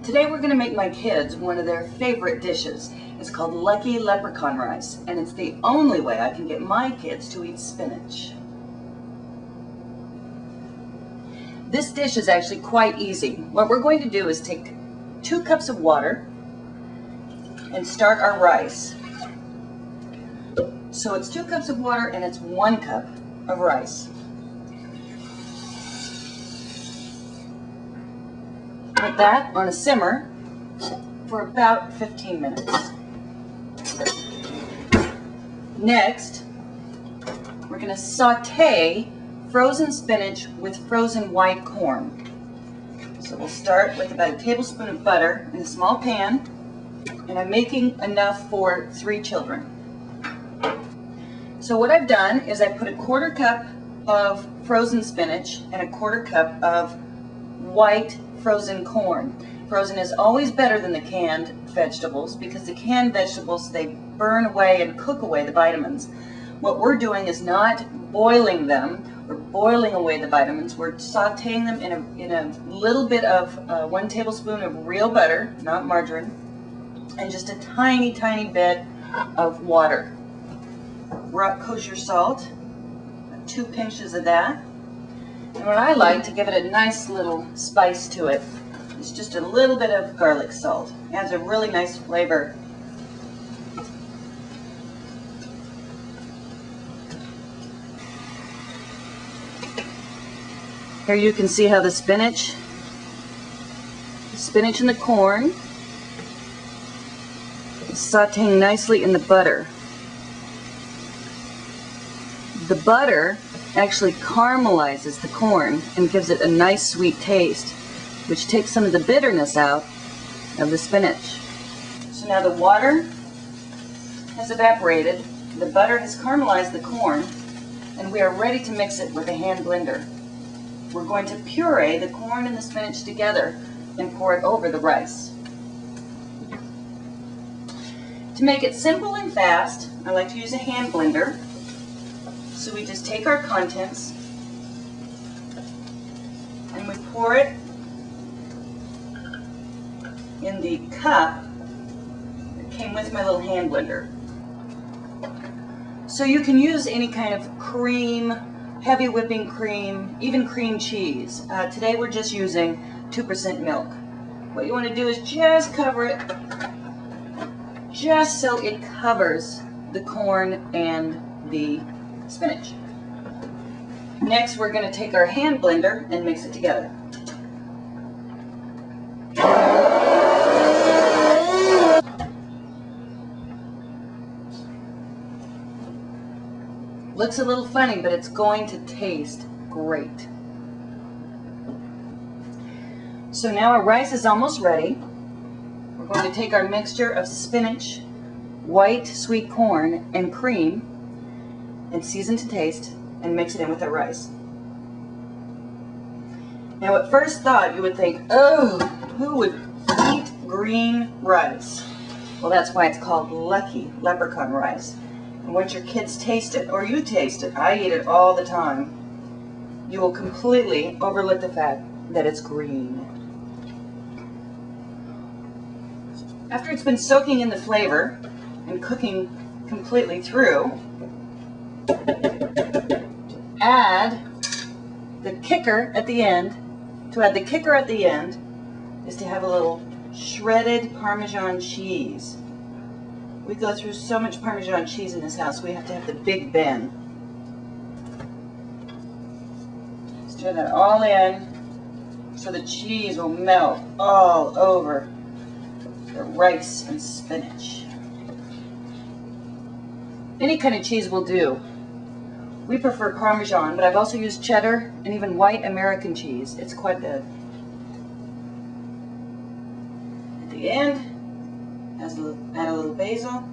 Today we're going to make my kids one of their favorite dishes. It's called Lucky Leprechaun rice, and it's the only way I can get my kids to eat spinach. This dish is actually quite easy. What we're going to do is take 2 cups of water and start our rice. So it's 2 cups of water and it's 1 cup of rice. Put that on a simmer for about 15 minutes. Next, we're going to saute frozen spinach with frozen white corn. So we'll start with about a tablespoon of butter in a small pan, and I'm making enough for 3 children. So what I've done is I put a 1/4 cup of frozen spinach and a 1/4 cup of white frozen corn. Frozen is always better than the canned vegetables because the canned vegetables, they burn away and cook away the vitamins. What we're doing is not boiling them or boiling away the vitamins. We're sauteing them in a little bit of 1 tablespoon of real butter, not margarine, and just a tiny, tiny bit of water. Kosher salt, 2 pinches of that. And what I like to give it a nice little spice to it is just a little bit of garlic salt. It adds a really nice flavor. Here you can see how the spinach and the corn is sauteing nicely in the butter. The butter actually caramelizes the corn and gives it a nice sweet taste, which takes some of the bitterness out of the spinach. So now the water has evaporated, the butter has caramelized the corn, and we are ready to mix it with a hand blender. We're going to puree the corn and the spinach together and pour it over the rice. To make it simple and fast, I like to use a hand blender. So we just take our contents and we pour it in the cup that came with my little hand blender. So you can use any kind of cream, heavy whipping cream, even cream cheese. Today we're just using 2% milk. What you want to do is just cover it, just so it covers the corn and the spinach. Next, we're going to take our hand blender and mix it together. Looks a little funny, but it's going to taste great. So now our rice is almost ready. We're going to take our mixture of spinach, white sweet corn, and cream, and season to taste, and mix it in with our rice. Now at first thought you would think, oh, who would eat green rice? Well, that's why it's called Lucky Leprechaun rice. And once your kids taste it, or you taste it, I eat it all the time, you will completely overlook the fact that it's green. After it's been soaking in the flavor and cooking completely through, add the kicker at the end. To add the kicker at the end is to have a little shredded Parmesan cheese. We go through so much Parmesan cheese in this house, we have to have the big bin. Stir that all in so the cheese will melt all over the rice and spinach. Any kind of cheese will do. We prefer Parmesan, but I've also used cheddar and even white American cheese. It's quite good. At the end, add a little basil